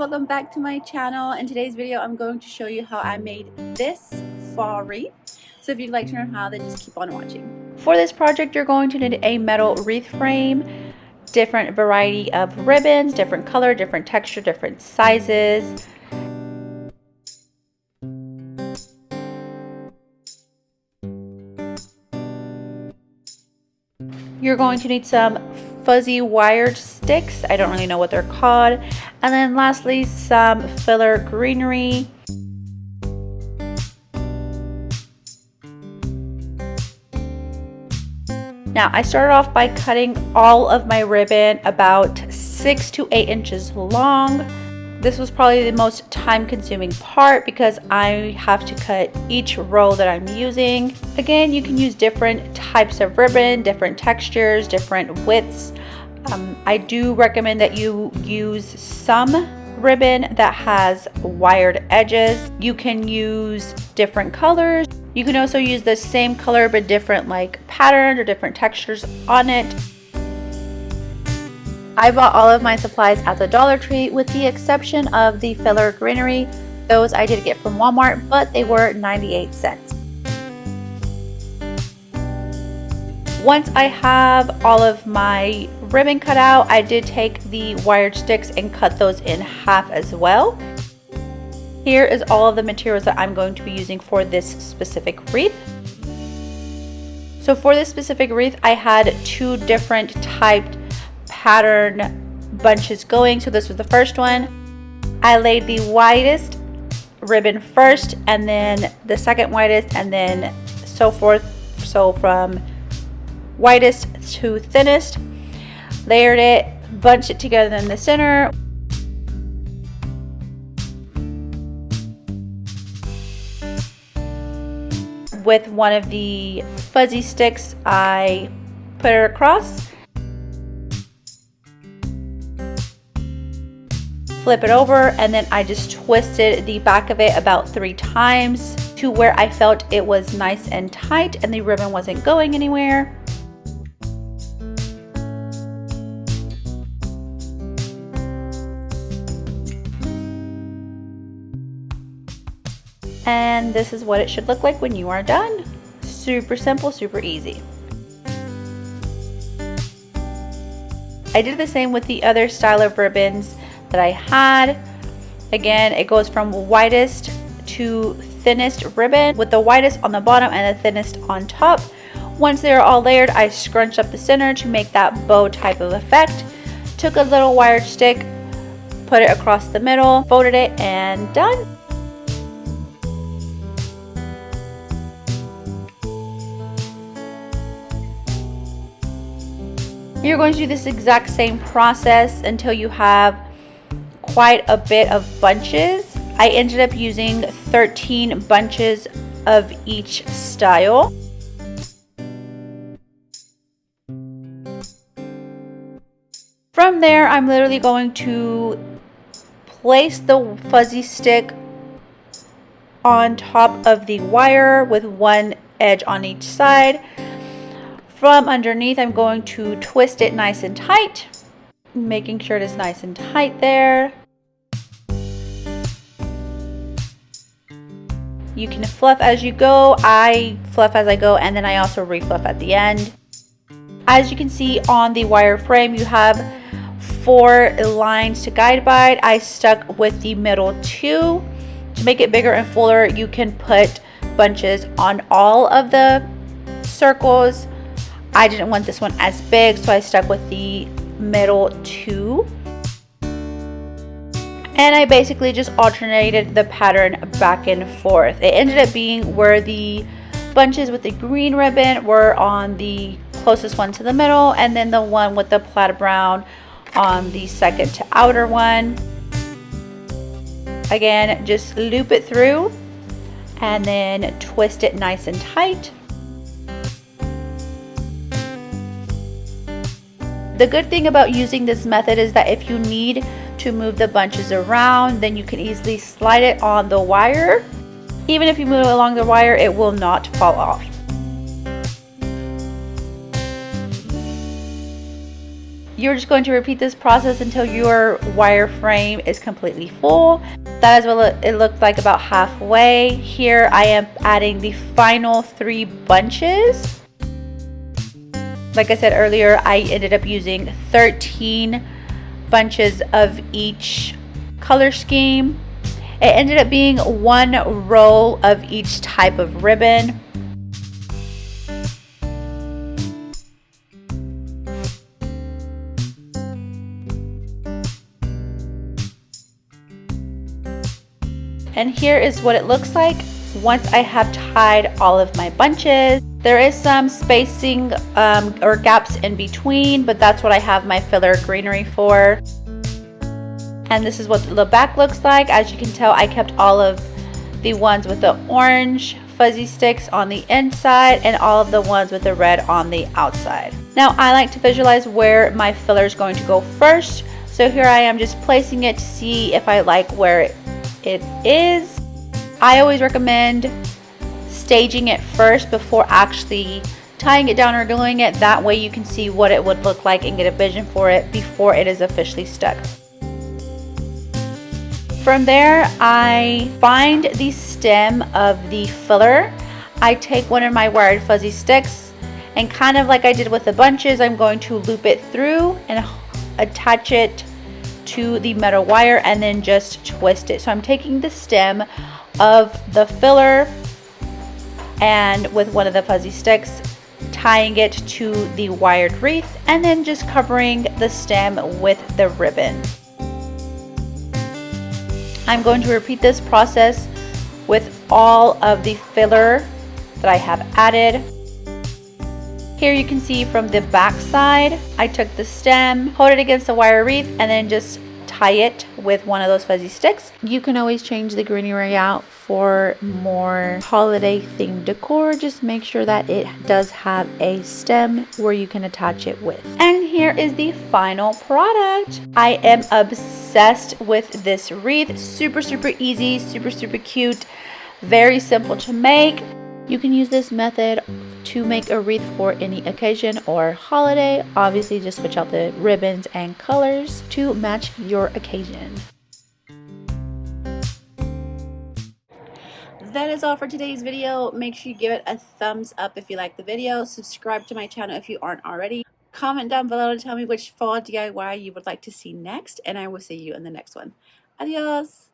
welcome back to my channel. In today's video I'm going to show you how I made this fall wreath. So if you'd like to learn how, then just keep on watching. For this project you're going to need a metal wreath frame, different variety of ribbons, different color, different texture, different sizes. You're going to need some fuzzy wired sticks. I don't really know what they're called. And then lastly, some filler greenery. Now I started off by cutting all of my ribbon about 6 to 8 inches long. This was probably the most time consuming part because I have to cut each row that I'm using. Again, you can use different types of ribbon, different textures, different widths. I do recommend that you use some ribbon that has wired edges. You can use different colors. You can also use the same color but different patterns or different textures on it. I bought all of my supplies at the Dollar Tree with the exception of the filler greenery. Those I did get from Walmart, but they were 98 cents. Once I have all of my ribbon cut out, I did take the wired sticks and cut those in half as well. Here is all of the materials that I'm going to be using for this specific wreath. So for this specific wreath, I had 2 different typed pattern bunches going. So this was the first one. I laid the widest ribbon first and then the second widest and then so forth. So from widest to thinnest, layered it, bunched it together in the center. With one of the fuzzy sticks, I put it across, flip it over, and then I just twisted the back of it about 3 times to where I felt it was nice and tight and the ribbon wasn't going anywhere. And this is what it should look like when you are done. Super simple, super easy. I did the same with the other style of ribbons that I had. Again, it goes from widest to thinnest ribbon with the widest on the bottom and the thinnest on top. Once they're all layered, I scrunched up the center to make that bow type of effect. Took a little wired stick, put it across the middle, folded it, and done. You're going to do this exact same process until you have quite a bit of bunches. I ended up using 13 bunches of each style. From there, I'm literally going to place the fuzzy stick on top of the wire with one edge on each side. From underneath, I'm going to twist it nice and tight, making sure it is nice and tight there. You can fluff as you go. I fluff as I go, and then I also refluff at the end. As you can see on the wire frame, you have 4 lines to guide by. I stuck with the middle 2. To make it bigger and fuller, you can put bunches on all of the circles. I didn't want this one as big, so I stuck with the middle 2. And I basically just alternated the pattern back and forth. It ended up being where the bunches with the green ribbon were on the closest one to the middle, and then the one with the plaid brown on the second to outer one. Again, just loop it through and then twist it nice and tight. The good thing about using this method is that if you need to move the bunches around, then you can easily slide it on the wire. Even if you move it along the wire, it will not fall off. You're just going to repeat this process until your wire frame is completely full. That is what it looked like about halfway. Here I am adding the final 3 bunches. Like I said earlier, I ended up using 13 bunches of each color scheme. It ended up being 1 roll of each type of ribbon. And here is what it looks like once I have tied all of my bunches. There is some spacing or gaps in between, but that's what I have my filler greenery for. And this is what the back looks like. As you can tell, I kept all of the ones with the orange fuzzy sticks on the inside and all of the ones with the red on the outside. Now I like to visualize where my filler is going to go first. So here I am just placing it to see if I like where it is. I always recommend staging it first before actually tying it down or gluing it. That way you can see what it would look like and get a vision for it before it is officially stuck. From there, I find the stem of the filler. I take one of my wired fuzzy sticks and kind of like I did with the bunches, I'm going to loop it through and attach it to the metal wire and then just twist it. So I'm taking the stem of the filler and with one of the fuzzy sticks, tying it to the wired wreath and then just covering the stem with the ribbon. I'm going to repeat this process with all of the filler that I have added. Here you can see from the back side, I took the stem, hold it against the wire wreath, and then just tie it with one of those fuzzy sticks. You can always change the greenery out for more holiday themed decor. Just make sure that it does have a stem where you can attach it with. And here is the final product. I am obsessed with this wreath. Super easy, super cute, very simple to make. You can use this method to make a wreath for any occasion or holiday. Obviously just switch out the ribbons and colors to match your occasion. That is all for today's video. Make sure you give it a thumbs up if you like the video. Subscribe to my channel if you aren't already. Comment down below to tell me which fall DIY you would like to see next, and I will see you in the next one. Adios!